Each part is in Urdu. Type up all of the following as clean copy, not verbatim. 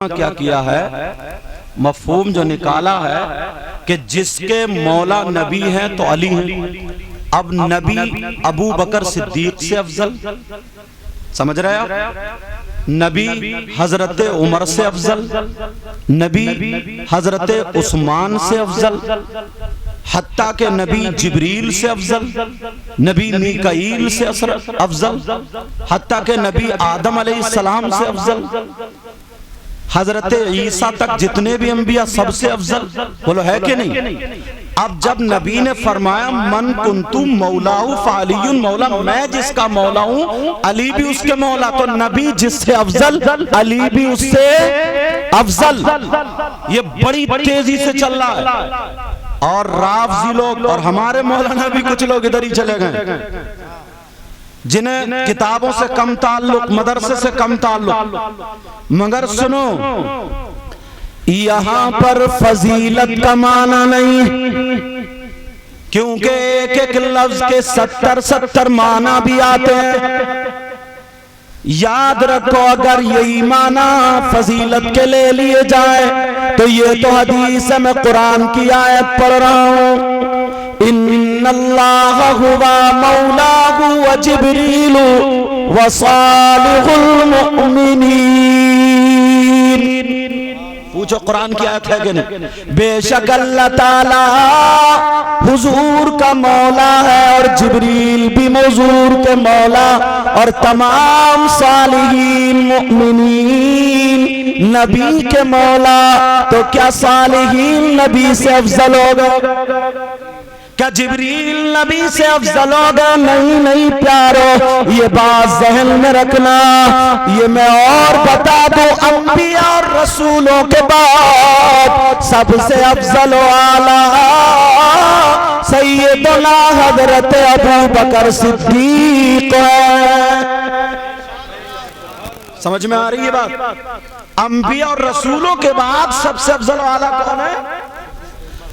کیا کیا ہے مفہوم جو نکالا ہے کہ جس کے مولا نبی ہیں تو علی ہیں. اب نبی ابو بکر صدیق سے افضل، سمجھ رہے آپ؟ نبی حضرت عمر سے افضل، نبی حضرت عثمان سے افضل، حتیٰ کہ نبی جبریل سے افضل، نبی میکائیل سے افضل، حتیٰ کہ نبی آدم علیہ السلام سے افضل، حضرت عیسیٰ تک جتنے بھی انبیاء سب سے افضل. بولو ہے کہ نہیں؟ اب جب نبی نے فرمایا من کنتو مولاہ فعلی مولا، میں جس کا مولا ہوں علی بھی اس کے مولا، تو نبی جس سے افضل علی بھی اس سے افضل. یہ بڑی تیزی سے چل رہا ہے اور رافضی لوگ اور ہمارے مولانا بھی کچھ لوگ ادھر ہی چلے گئے جنہیں کتابوں سے کم تعلق، مدرسے سے کم تعلق. مگر سنو، یہاں پر فضیلت کا معنی نہیں، کیونکہ ایک ایک لفظ کے 70 معنی بھی آتے ہیں. یاد رکھو اگر یہی معنی فضیلت کے لے لیے جائے تو یہ تو حدیث میں قرآن کی آیت پڑھ رہا ہوں، ان اللہ ہوا مولاہ وجبریل وصالح المؤمنین. پوچھو قرآن کی آیت ہے کہ نہیں؟ بے شک اللہ تعالی حضور کا مولا ہے اور جبریل بھی حضور کے مولا، اور تمام صالحین مؤمنین نبی کے مولا. تو کیا صالحین نبی سے افضل ہوگا؟ کیا جبریل نبی سے افضل ہوگا؟ نہیں نہیں پیارو، یہ بات ذہن میں رکھنا. یہ میں اور بتا دوں، انبیاء اور رسولوں کے بعد سب سے افضل و اعلیٰ سیدنا حضرت ابو بکر صدیق ہے. سمجھ میں آ رہی ہے بات؟ انبیاء اور رسولوں کے بعد سب سے افضل و اعلیٰ کون ہے؟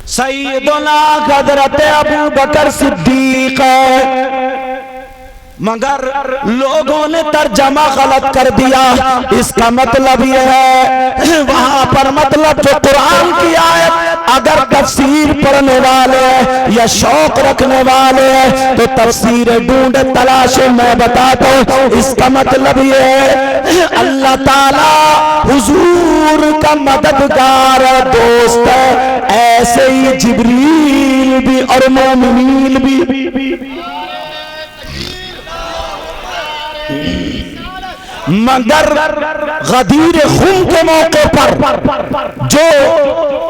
سیدنا حضرت ابو بکر صدیق ہے. مگر لوگوں نے ترجمہ غلط کر دیا. اس کا مطلب یہ ہے وہاں پر مطلب جو قرآن کی آیت اگر تفسیر پڑھنے والے یا شوق رکھنے والے تو تفسیر ڈھونڈ تلاش میں بتاتا ہوں. اس کا مطلب یہ ہے اللہ تعالی حضور کا مددگار دوست ہے، ایسے ہی جبریل بھی اور مومنین بھی. مگر غدیر خون کے موقع پر جو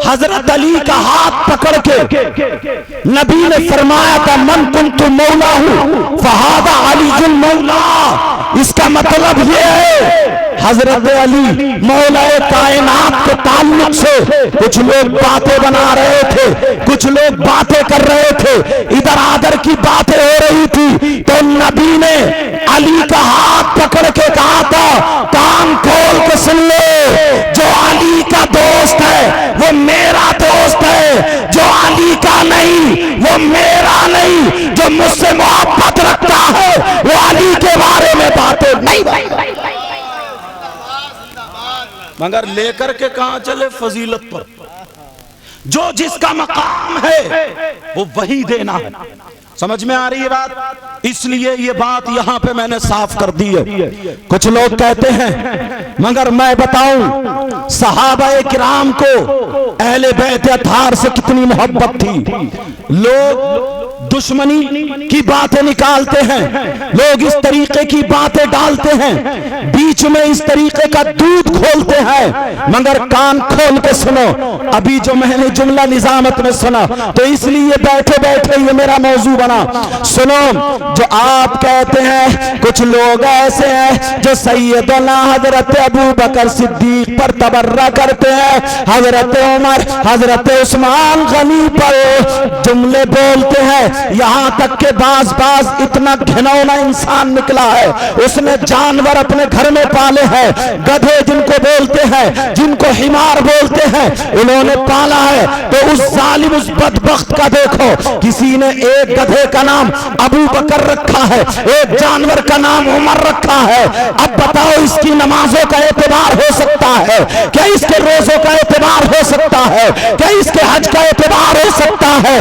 حضرت علی کا ہاتھ پکڑ کے نبی نے فرمایا تھا من کنت مولاہ فہذا علی المولا، اس کا مطلب یہ ہے حضرت علی مولا کائنات کے تعلق سے کچھ لوگ باتیں بنا رہے تھے، کچھ لوگ باتیں کر رہے تھے، ادھر آدھر کی باتیں ہو رہی تھی، تو نبی نے علی کا ہاتھ پکڑ کے کہا تھا کان کھول کے سن لو، جو علی کا دوست ہے وہ میرا دوست ہے، جو علی کا نہیں وہ میرا نہیں، جو مجھ سے محبت رکھتا ہے وہ علی کے بارے میں باتیں نہیں. مگر لے کر کے کہاں چلے فضیلت پر؟ جو جس کا مقام ہے وہ وہی دینا ہے. سمجھ میں آ رہی ہے بات؟ اس لیے یہ بات یہاں پہ میں نے صاف کر دی ہے. کچھ لوگ کہتے ہیں مگر میں بتاؤں صحابہ کرام کو اہل بیت اطہار سے کتنی محبت تھی. لوگ دشمنی کی باتیں نکالتے ہیں، لوگ اس طریقے کی باتیں ڈالتے ہیں، بیچ میں اس طریقے کا دودھ کھولتے ہیں. مگر کان کھول کے سنو، ابھی جو میں نے جملہ نظامت میں سنا تو اس لیے بیٹھے بیٹھے یہ میرا موضوع بنا. سنو، جو آپ کہتے ہیں کچھ لوگ ایسے ہیں جو سیدنا حضرت ابو بکر صدیق پر تبرہ کرتے ہیں، حضرت عمر حضرت عثمان غنی پر جملے بولتے ہیں، یہاں تک کہ بعض اتنا گھنونا انسان نکلا ہے، اس نے جانور اپنے گھر میں پالے ہیں، گدھے جن کو بولتے ہیں جن کو حمار بولتے ہیں انہوں نے پالا ہے، تو اس ظالم اس بدبخت کا دیکھو، کسی نے ایک گدھے کا نام ابو بکر رکھا ہے، ایک جانور کا نام عمر رکھا ہے۔ اب بتاؤ اس کی نمازوں کا اعتبار ہو سکتا ہے کیا؟ اس کے روزوں کا اعتبار ہو سکتا ہے کیا؟ اس کے حج کا اعتبار ہو سکتا ہے؟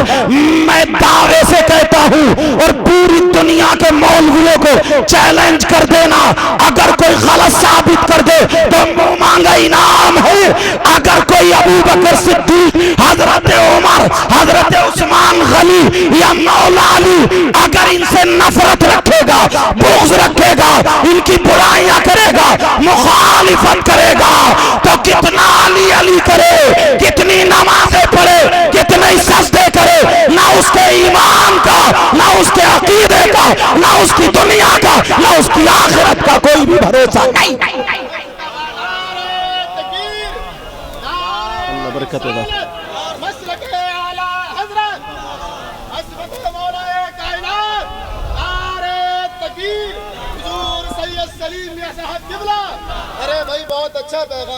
میں دعوے سے کہتا ہوں اور پوری دنیا کے مولویوں کو چیلنج کر دینا، اگر کوئی غلط ثابت کر دے تو منہ مانگا انعام ہے۔ اگر کوئی ابو بکر صدیق، حضرت عمر، حضرت عثمان غنی یا مولا علی اگر ان سے نفرت رکھے گا، بغض رکھے گا، ان کی برائیاں کرے گا، مخالفت کرے گا، تو کتنا علی علی کرے، کتنی نمازیں پڑھے، کتنے سجدے کرے، نہ اس کے ایمان کا، نہ اس کے عقیدے کا، نہ اس کی دنیا کا، نہ اس کی آخرت کا کوئی بھی بھروسہ نہیں۔ اللہ برکت دے۔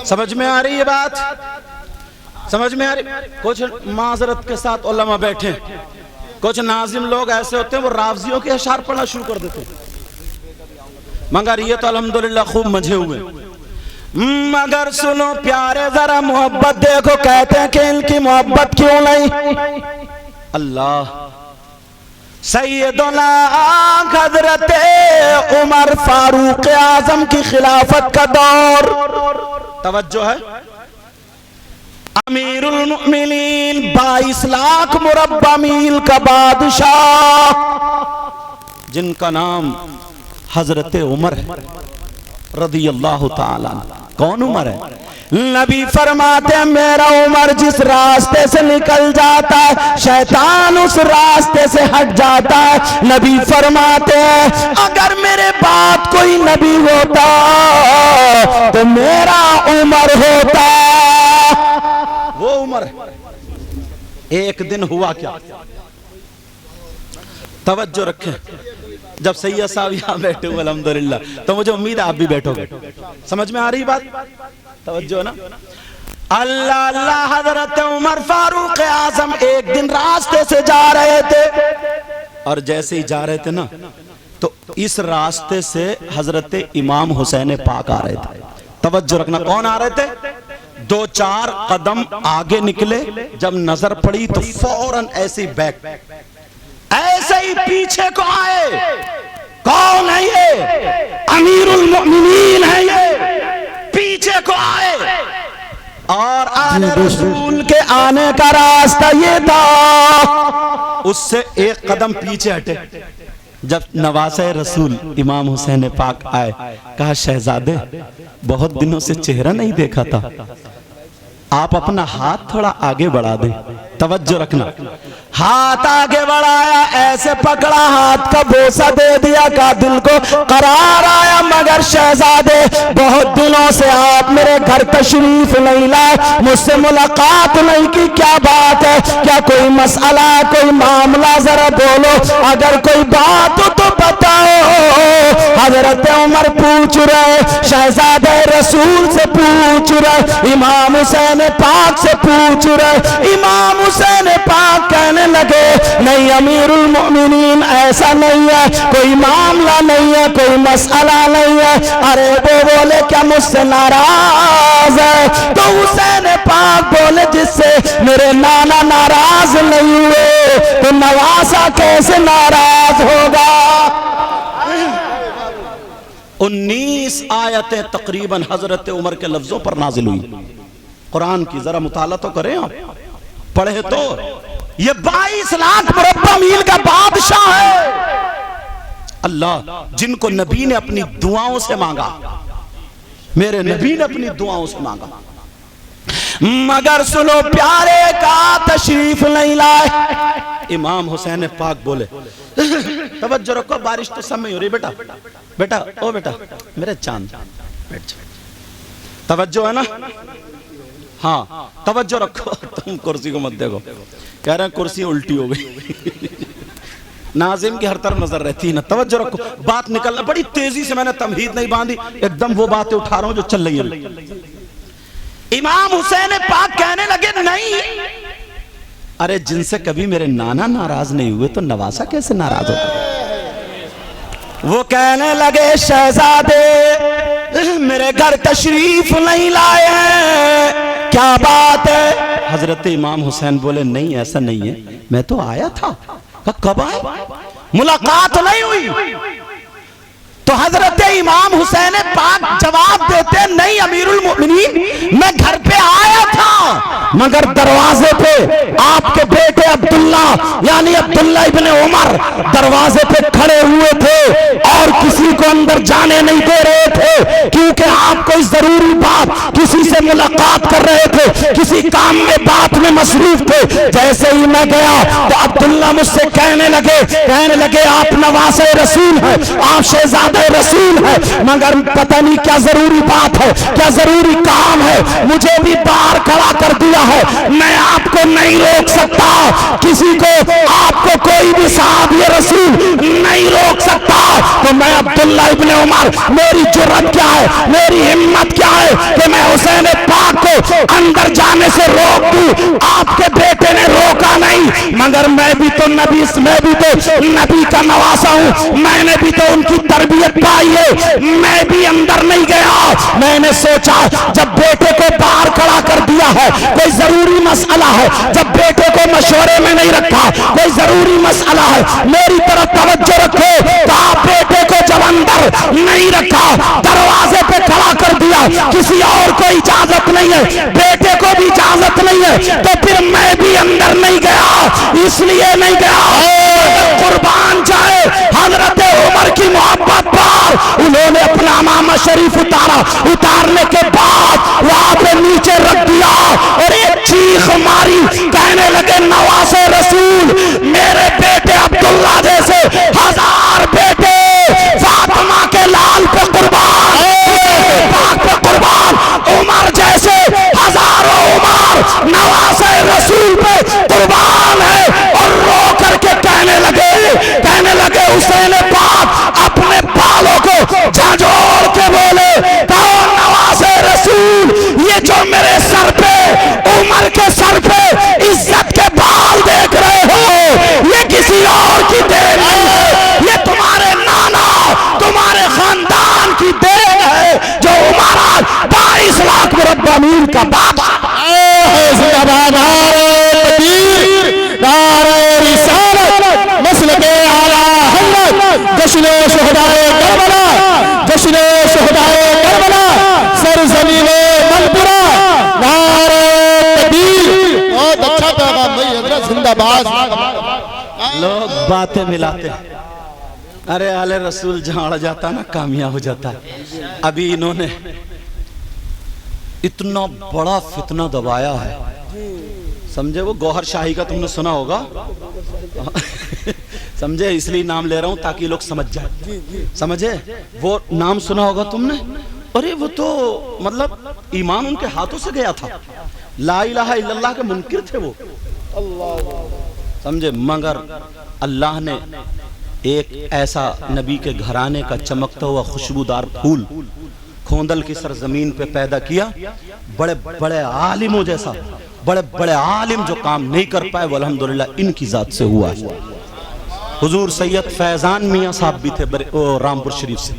سمجھ میں آ رہی ہے بات؟ سمجھ میں آ رہی؟ کچھ معذرت کے ساتھ علماء بیٹھے، کچھ ناظم لوگ ایسے ہوتے ہیں وہ رافضیوں کے اشعار پڑھنا شروع کر دیتے ہیں، مگر یہ تو الحمدللہ خوب مجھے ہوئے۔ مگر سنو پیارے ذرا محبت دیکھو، کہتے ہیں کہ ان کی محبت کیوں نہیں؟ اللہ سیدنا حضرت عمر فاروق اعظم کی خلافت کا دور، توجہ ہے، امیر المؤمنین 22 لاکھ مربع میل کا بادشاہ جن کا نام حضرت عمر رضی اللہ تعالیٰ۔ کون عمر ہے؟ نبی فرماتے ہیں میرا عمر جس راستے سے نکل جاتا ہے شیطان اس راستے سے ہٹ جاتا ہے۔ نبی فرماتے ہیں اگر میرے بعد کوئی نبی ہوتا تو میرا عمر ہوتا۔ وہ عمر ایک دن ہوا کیا؟ توجہ رکھیں، جب سید صاحب یہاں بیٹھے ہوئے الحمدللہ تو مجھے امید ہے آپ بھی بیٹھو گے۔ سمجھ میں آ رہی بات؟ توجہ نا۔ اللہ اللہ، حضرت عمر فاروق اعظم ایک دن راستے سے جا رہے تھے، اور جیسے ہی جا رہے تھے نا تو اس راستے سے حضرت امام حسین پاک آ رہے تھے۔ توجہ رکھنا، کون آ رہے تھے؟ 2-4 قدم آگے نکلے، جب نظر پڑی تو فوراً ایسے بیک، ایسے ہی پیچھے کو آئے۔ کون ہے یہ؟ امیر المؤمنین ہے یہ، پیچھے کو آئے، اور آل رسول کے آنے کا راستہ یہ تھا، اس سے ایک قدم پیچھے ہٹے۔ جب نواسہ رسول امام حسین پاک آئے، کہا شہزادے بہت دنوں سے چہرہ نہیں دیکھا تھا، آپ اپنا ہاتھ تھوڑا آگے بڑھا دیں۔ توجہ رکھنا، ہاتھ آگے بڑھایا، ایسے پکڑا، ہاتھ کا بوسہ دے دیا، کا دل کو قرار آیا، مگر شہزادے بہت دنوں سے آپ میرے گھر تشریف نہیں لائے، مجھ سے ملاقات نہیں کی، کیا بات ہے؟ کیا کوئی مسئلہ، کوئی معاملہ؟ ذرا بولو، اگر کوئی بات ہو تو بتاؤ۔ حضرت عمر پوچھ رہے، شہزادے رسول سے پوچھ رہے، امام حسین پاک سے پوچھ رہے۔ امام حسین پاک کہنے لگے نہیں امیر المؤمنین، ایسا نہیں ہے، کوئی معاملہ نہیں ہے، کوئی مسئلہ نہیں ہے۔ ارے وہ بولے کیا مجھ سے ناراض ہے؟ تو حسین پاک بولے جس سے میرے نانا ناراض نہیں ہوئے تو نواسہ کیسے ناراض ہوگا؟ 19 آیتیں تقریباً حضرت عمر کے لفظوں پر نازل ہوئی۔ قرآن کی ذرا مطالعہ تو کریں، آپ پڑھے تو، یہ 22 لاکھ مربع میل کا بادشاہ ہے اللہ، جن کو نبی نے اپنی دعاؤں سے مانگا، میرے نبی نے اپنی دعاؤں سے مانگا، مگر سنو پیارے کا تشریف نہیں لائے۔ امام حسین پاک بولے، توجہ رکھو، بارش تو سب میں ہو رہی، بیٹا بیٹا او بیٹا میرے چاند بیٹھ جا، توجہ ہے نا؟ ہاں توجہ رکھو، تم کرسی کو مت دیکھو، کہہ رہے ہیں کرسی الٹی ہو گئی، ناظم کی ہر طرف نظر رہتی ہے نا۔ توجہ رکھو، بات نکلنا، بڑی تیزی سے میں نے تمہید نہیں باندھی، ایک دم وہ باتیں اٹھا رہا ہوں جو چل رہی ہیں۔ امام حسین پاک کہنے لگے نہیں، ارے جن سے کبھی میرے نانا ناراض نہیں ہوئے تو نواسا کیسے ناراض ہوگا؟ وہ کہنے لگے شہزادے میرے گھر تشریف نہیں لائے ہیں، کیا بات ہے؟ حضرت امام حسین بولے نہیں ایسا نہیں ہے، میں تو آیا تھا۔ کب آئے؟ ملاقات نہیں ہوئی۔ تو حضرت امام حسین پاک جواب دیتے نہیں امیر المؤمنین میں گھر پہ آیا تھا، مگر دروازے پہ آپ کے بیٹے عبداللہ یعنی عبداللہ ابن عمر دروازے پہ کھڑے ہوئے تھے اور کسی کو اندر جانے نہیں دے رہے تھے، کیونکہ آپ کوئی ضروری بات کسی سے ملاقات کر رہے تھے، کسی کام میں بات میں مصروف تھے۔ جیسے ہی میں گیا تو عبداللہ مجھ سے کہنے لگے آپ نواسے رسول ہیں، آپ شہزادہ رسول ہے، مگر پتہ نہیں کیا ضروری بات ہے، کیا ضروری کام ہے، مجھے بھی باہر کھڑا کر دیا ہے، میں آپ کو نہیں روک سکتا، کسی کو آپ کو کوئی بھی صحابی رسول نہیں روک سکتا۔ تو میں عبداللہ ابن عمر میری جرأت کیا ہے، میری ہمت کیا ہے کہ میں حسین پاک کو اندر جانے سے روک دوں؟ آپ کے بیٹے نے روکا نہیں، مگر میں بھی تو نبی کا نواسا ہوں، میں نے بھی تو ان کی تربیت پائی ہے، میں بھی اندر نہیں گیا۔ میں نے سوچا جب بیٹے کو باہر کھڑا کر دیا ہے کوئی ضروری مسئلہ ہے، جب بیٹے کو مشورے میں نہیں رکھا کوئی ضروری مسئلہ ہے، میری طرف توجہ رکھو۔ کہا بیٹے کو جب اندر نہیں رکھا دروازے پہ کھڑا کر دیا، کسی اور کو اجازت نہیں ہے، بیٹے کو بھی اجازت نہیں ہے، تو پھر میں بھی اندر نہیں گیا، اس لیے نہیں گیا قربان جائے حضرت عمر کی محبت پر انہوں نے اپنا امامہ شریف اتارنے کے بعد وہاں پہ نیچے رکھ دیا اور ایک چیخ ماری، کہنے لگے نواسے رسول میرے بیٹے عبداللہ جیسے 1000 بیٹے فاطمہ کے لال پہ قربان، پاک پہ قربان، عمر جیسے ہزاروں عمر نواسے رسول پہ قربان ہے۔ اور رو کر کے کہنے لگے حسین پاک اپنے بالوں کو جھنجھوڑ کے بولے کہو نواسے رسول یہ جو میرے سر پہ عمر کے سر پہ عزت کے بال دیکھ رہے ہو یہ کسی اور کی دین نہیں ہے، یہ تمہارے نانا تمہارے خاندان کی دین ہے جو عمر آج 22 لاکھ مربع میل کا باپ جشن شہدائے کربلا، جشن شہدائے کربلا، سرزمین منپورہ، نعرہ تکبیر۔ بہت اچھا پیغام بھائی حضرت زندہ باد۔ لوگ باتیں ملاتے ہیں، ارے آل رسول جہاں اڑ جاتا نا کامیاب ہو جاتا ہے۔ ابھی انہوں نے اتنا بڑا فتنہ دبایا ہے، سمجھے وہ گوہر شاہی کا تم نے سنا ہوگا، سمجھے اس لیے نام لے رہا ہوں تاکہ لوگ سمجھ جائیں، سمجھے وہ نام سنا ہوگا تم نے، ارے وہ تو مطلب ایمان ان کے ہاتھوں سے گیا تھا، لا الہ الا اللہ کے منکر تھے وہ، سمجھے، مگر اللہ نے ایک ایسا نبی کے گھرانے کا چمکتا ہوا خوشبودار پھول کھوندل کی سرزمین پہ پیدا کیا، بڑے بڑے عالموں جیسا، بڑے بڑے عالم جو کام نہیں کر پائے وہ الحمدللہ ان کی ذات سے ہوا ہے۔ حضور سید فیضان میاں صاحب بھی تھے رامپور شریف سے،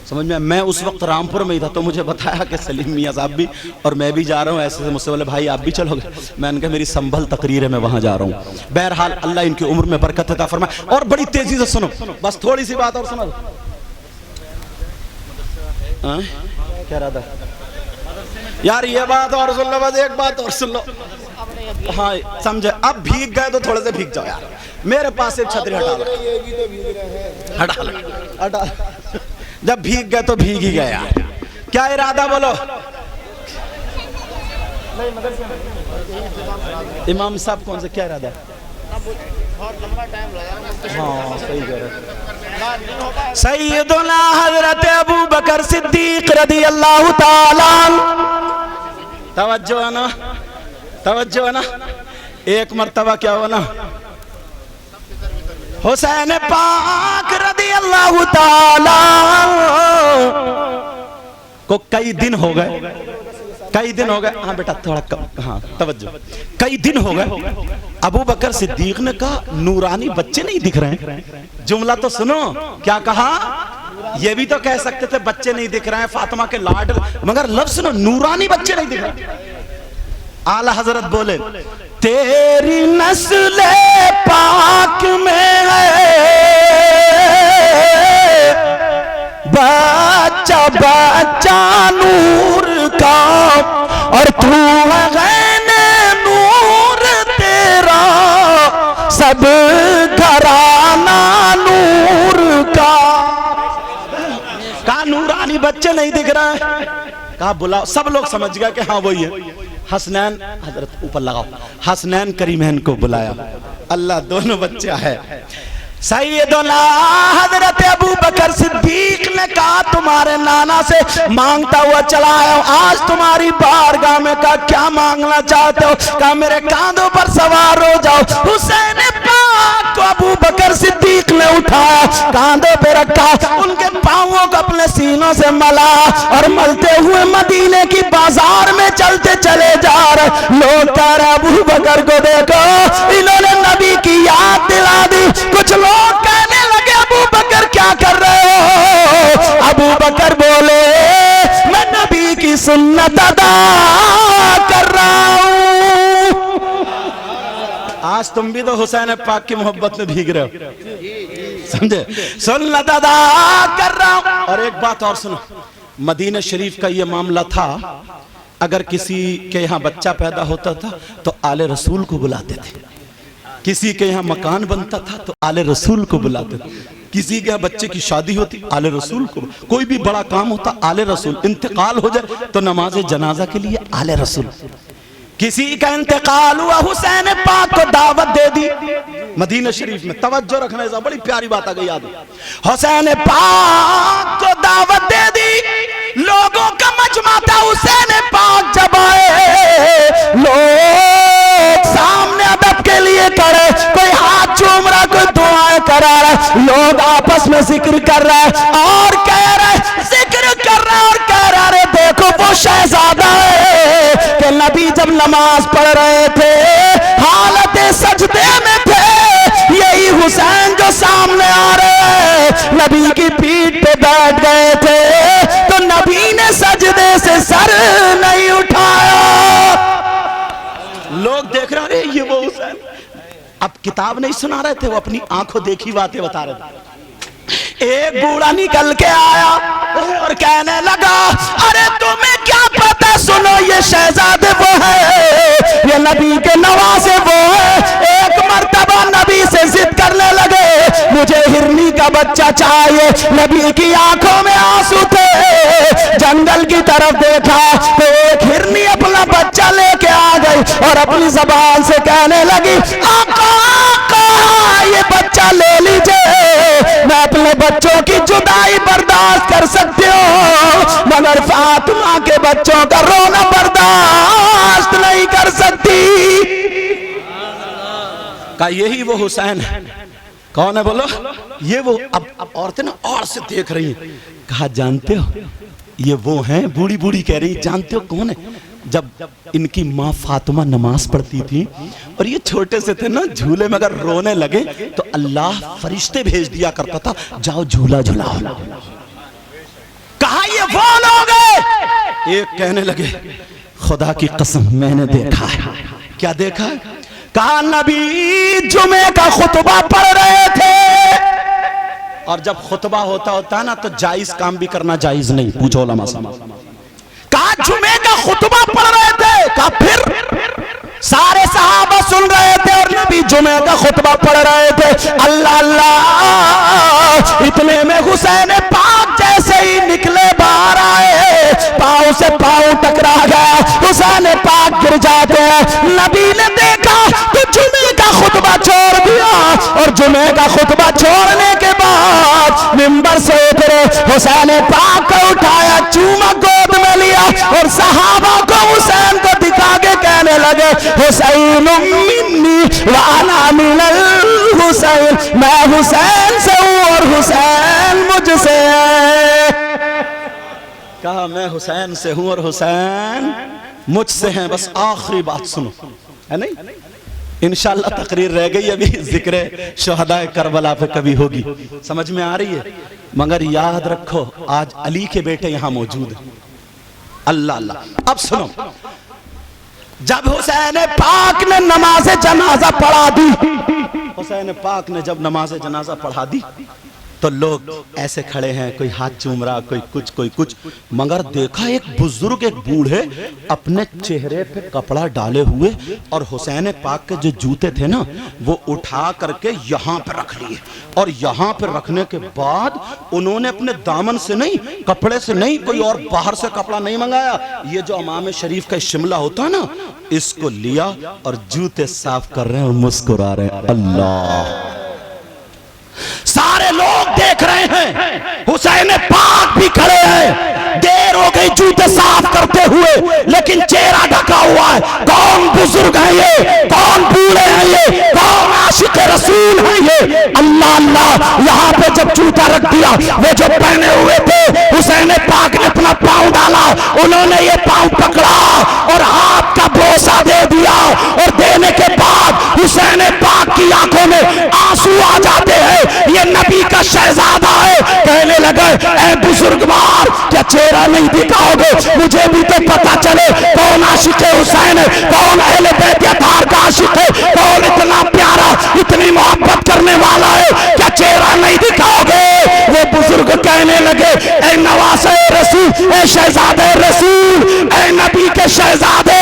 سمجھ میں اس وقت رامپور میں ہی تھا تو مجھے بتایا کہ سلیم میاں صاحب بھی اور میں بھی جا رہا ہوں، ایسے سے مجھ سے بولے بھائی آپ بھی چلو گے، میں نے کہا میری سنبھل تقریر ہے میں وہاں جا رہا ہوں۔ بہرحال اللہ ان کی عمر میں برکت عطا فرمائے، اور بڑی تیزی سے سنو، بس تھوڑی سی بات اور سنو۔ کیا ارادہ یار یہ بات اور سن لو، بس ایک بات اور سن لو، ہاں سمجھے، اب بھیگ گئے تو تھوڑے سے بھیگ جاؤ یار، میرے پاس ایک چھتری ہٹا جب بھیگ گئے تو بھیگ ہی گئے یار، کیا ارادہ بولو؟ امام صاحب کون سے کیا ارادہ ہے؟ ہاں صحیح کہہ رہے، سیدنا حضرت ابو بکر صدیق رضی اللہ تعالیٰ، توجہ ہے نا، توجہ ہے نا، ایک مرتبہ کیا ہوا نا، حسین پاک رضی اللہ تعالیٰ کو کئی دن ہو گئے کئی دن ہو گئے, ہاں بیٹا تھوڑا کم, ہاں توجہ, کئی دن ہو گئے ابو بکر صدیق نے کہا نورانی بچے نہیں دکھ رہے ہیں. جملہ تو سنو, کیا کہا؟ یہ بھی تو کہہ سکتے تھے بچے نہیں دکھ رہے ہیں, فاطمہ کے لاڈ, مگر لفظ سنو, نورانی بچے نہیں دکھ رہے. اعلیٰ حضرت بولے تیری نسل پاک میں ہے بچہ بچہ نور کا, اور تو ہے غین نور تیرا سب گھرانہ نور کا. کہا نورانی بچے نہیں دکھ رہا ہے, کہا بلاؤ. سب لوگ سمجھ گیا کہ ہاں وہی ہے. حسنین, حضرت اوپر لگاؤ, حسنین کریمین کو بلایا. اللہ دونوں بچہ ہے. سیدنا حضرت ابو بکر صدیق نے کہا تمہارے نانا سے مانگتا ہوا چلا آیا ہوں, آج تمہاری بارگاہ میں. کہا کیا مانگنا چاہتے ہو؟ کہا میرے کاندھوں پر سوار ہو جاؤ. حسین پاک کو ابو بکر صدیق نے اٹھایا, کاندھوں پہ رکھا, ان کے پاؤں کو اپنے سینوں سے ملا, اور ملتے ہوئے مدینے کی بازار میں چلتے چلے جا رہے. لوگ کہہ رہے ابو بکر کو دیکھو, انہوں نے نبی کی یاد دلا دی. کچھ لوگ کہنے لگے ابو بکر کیا کر رہے ہو؟ ابو بکر بولے میں نبی کی سنت ادا کر رہا ہوں. آج تم بھی تو حسین پاک کی محبت میں بھیگ رہے ہو, سمجھے؟ سنت ادا کر رہا ہوں. اور ایک بات اور سنو, مدینہ شریف کا یہ معاملہ تھا, اگر کسی کے یہاں بچہ پیدا ہوتا تھا تو آل رسول کو بلاتے تھے. کسی کے یہاں مکان بنتا تھا تو آل رسول کو بلاتے تھے. کسی کے یہاں بچے کی شادی ہوتی آل رسول کو, کوئی بھی بڑا کام ہوتا آل رسول. انتقال ہو جائے تو نماز جنازہ کے لیے آل رسول. کسی کا انتقال ہوا, حسین پاک کو دعوت دے دی مدینہ شریف میں. توجہ رکھنا, ہے بڑی پیاری بات آ گئی یاد ہے. حسین پاک کو دعوت دے دی, لوگوں کا مجمع تھا. حسین پاک جب آئے, لوگ سامنے ادب کے لیے کھڑے, کوئی ہاتھ چوم رہا, کوئی دعائیں کرا رہا, لوگ آپس میں ذکر کر رہا ہے اور کہہ رہے, ذکر کر رہا اور کہہ رہا ہے دیکھو وہ شہزادہ ہے کہ نبی جب نماز پڑھ رہے تھے حالت سجدے میں تھے, یہی حسین جو سامنے آ رہے نبی کی پیٹھ پہ بیٹھ گئے تھے, تو نبی نے سجدے سے سر نہیں اٹھایا. لوگ دیکھ رہے ہیں یہ وہ حسین. اب کتاب نہیں سنا رہے تھے, وہ اپنی آنکھوں دیکھی باتیں بتا رہے تھے. ایک بوڑھا نکل کے آیا اور کہنے لگا ارے تمہیں کیا پتا, سنو یہ شہزادے وہ ہے, یہ نبی کے نواسے وہ ہے. ایک مرتبہ نبی سے ضد کرنے لگے مجھے ہرنی کا بچہ چاہیے. نبی کی آنکھوں میں آنسو تھے, جنگل کی طرف دیکھا تو ایک ہرنی اپنا بچہ لے کے آ گئی اور اپنی زبان سے کہنے لگی آقا آقا یہ بچہ لے لیجئے, میں اپنے بچوں کی جدائی برداشت کر سکتی ہوں مگر فاطمہ کے بچوں کا رونا برداشت نہیں کر سکتی. کہا یہی وہ حسین ہے. کون ہے بولو؟ یہ وہ. اب عورتیں نا اور سے دیکھ رہی ہیں. کہا جانتے ہو یہ وہ ہیں, بوڑھی بوڑھی کہہ رہی, جانتے ہو کون ہے؟ جب ان کی ماں فاطمہ نماز پڑھتی تھی اور یہ چھوٹے سے تھے نا, جھولے میں اگر رونے لگے تو اللہ فرشتے بھیج دیا کرتا تھا, جاؤ جھولا جھلاؤ. کہا یہ وہ لوگ ہیں. ایک کہنے لگے خدا کی قسم میں نے دیکھا ہے. کیا دیکھا ہے؟ کہا نبی جمعے کا خطبہ پڑھ رہے تھے. اور جب خطبہ ہوتا ہے نا تو جائز کام بھی کرنا جائز نہیں. پوچھو علماء سے. کہا جمعے کا خطبہ پڑھ رہے تھے. کہا پھر سارے صحابہ سن رہے تھے اور نبی جمعے کا خطبہ پڑھ رہے تھے. اللہ اللہ, اتنے میں حسین پاک جیسے ہی نکلے باہر آئے, پاؤں سے پاؤں ٹکرا گیا, حسین پاک گر جاتے ہیں. نبی نے دیکھا تو جمعے کا خطبہ چھوڑ دیا, اور جمعے کا خطبہ چھوڑنے کے بعد منبر سے اترے, حسین پاک کو اٹھایا, چوما گود میں لیا اور صحابہ کو حسین کو دکھا کے کہنے لگے حسین منی وانا من الحسین, میں حسین سے ہوں اور حسین مجھ سے ہے. کہا میں حسین سے ہوں اور حسین مجھ سے ہیں، بس آخری بات سنو، ہے نہیں؟ انشاءاللہ تقریر رہ گئی ابھی، ذکر شہداء کربلا پہ کبھی ہوگی، سمجھ میں آ رہی ہے؟ مگر یاد رکھو آج علی کے بیٹے یہاں موجود ہیں۔ اللہ اللہ، اب سنو، جب حسین پاک نے نماز جنازہ پڑھا دی، حسین پاک نے جب نماز جنازہ پڑھا دی تو لوگ ایسے کھڑے ہیں، کوئی ہاتھ چوم رہا، کوئی کچھ، مگر دیکھا ایک بزرگ، ایک بوڑھے اپنے چہرے پہ کپڑا ڈالے ہوئے اور حسین پاک کے جو جوتے تھے نا وہ اٹھا کر کے یہاں پہ رکھ لیے، اور یہاں پہ رکھنے کے بعد انہوں نے اپنے دامن سے نہیں، کپڑے سے نہیں، کوئی اور باہر سے کپڑا نہیں منگایا، یہ جو امام شریف کا شملہ ہوتا ہے نا اس کو لیا اور جوتے صاف کر رہے ہیں اور مسکرا رہے ہیں۔ اللہ، سارے لوگ دیکھ رہے ہیں، حسین پاک بھی کھڑے ہیں، دیر ہو گئی جوتے صاف کرتے ہوئے لیکن چہرہ ڈھکا ہوا ہے۔ کون بزرگ ہیں یہ؟ کون بوڑھے ہیں یہ؟ کون عاشق رسول ہیں یہ؟ اللہ اللہ، یہاں پہ جب جوتا رکھ دیا، وہ جو پہنے ہوئے تھے حسین پاک نے اپنا پاؤں ڈالا، انہوں نے یہ پاؤں پکڑا اور ہاتھ کا بوسہ دے دیا، اور دینے کے بعد حسین پاک کی آنکھوں میں آنسو آ جاتے ہیں، یہ نبی کا شہزادہ ہے۔ کہنے لگے اے بزرگوار کیا چہرہ نہیں دکھاؤ گے؟ مجھے بھی تو پتا چلے کون عاشق حسین ہے، کون اہل بیت اطہار کا عاشق ہے، کون اتنا پیارا، اتنی محبت کرنے والا ہے، کیا چہرہ نہیں دکھاؤ گے؟ وہ بزرگ کہنے لگے اے نواسہ رسول، اے شہزادہ رسول، اے نبی کے شہزادے،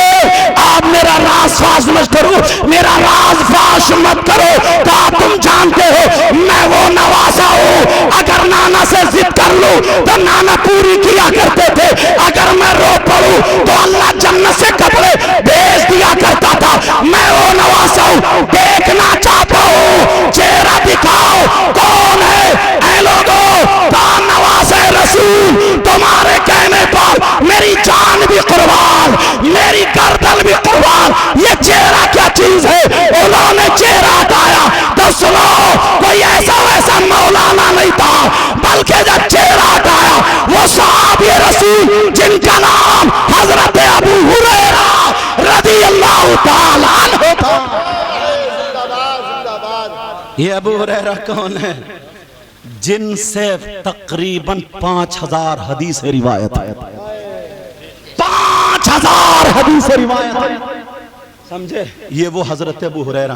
آپ میرا راز فاش مت کرو، میرا راز فاش مت کرو، کہا تم جانتے ہو میں وہ نواسہ ہوں، اگر نانا سے ضد کر لوں تو نانا پوری کیا کرتے تھے، اگر میں رو پڑوں تو اللہ جنت سے کپڑے بھیج دیا کرتا تھا، میں وہ نواسہ ہوں، دیکھنا چاہتا ہوں، چہرہ دکھاؤ کون ہے؟ اے لوگوں، کہا نواسہ رسول، تمہارے کہنے پر میری جان بھی قربان، میری گردن بھی قربان، یہ چہرہ کیا چیز ہے؟ انہوں نے چہرہ ہٹایا تو سنو، کوئی ایسا ویسا مولانا نہیں تھا، بلکہ جب چہرہ ہٹایا وہ صحابی رسول جن کا نام حضرت ابو ہریرہ رضی اللہ تعالیٰ عنہ تھا۔ یہ ابو ہریرہ کون ہے؟ جن سے تقریباً 5000 حدیث روایت ہے، 5000 حدیث روایت ہے، سمجھے؟ یہ وہ حضرت ابو ہریرہ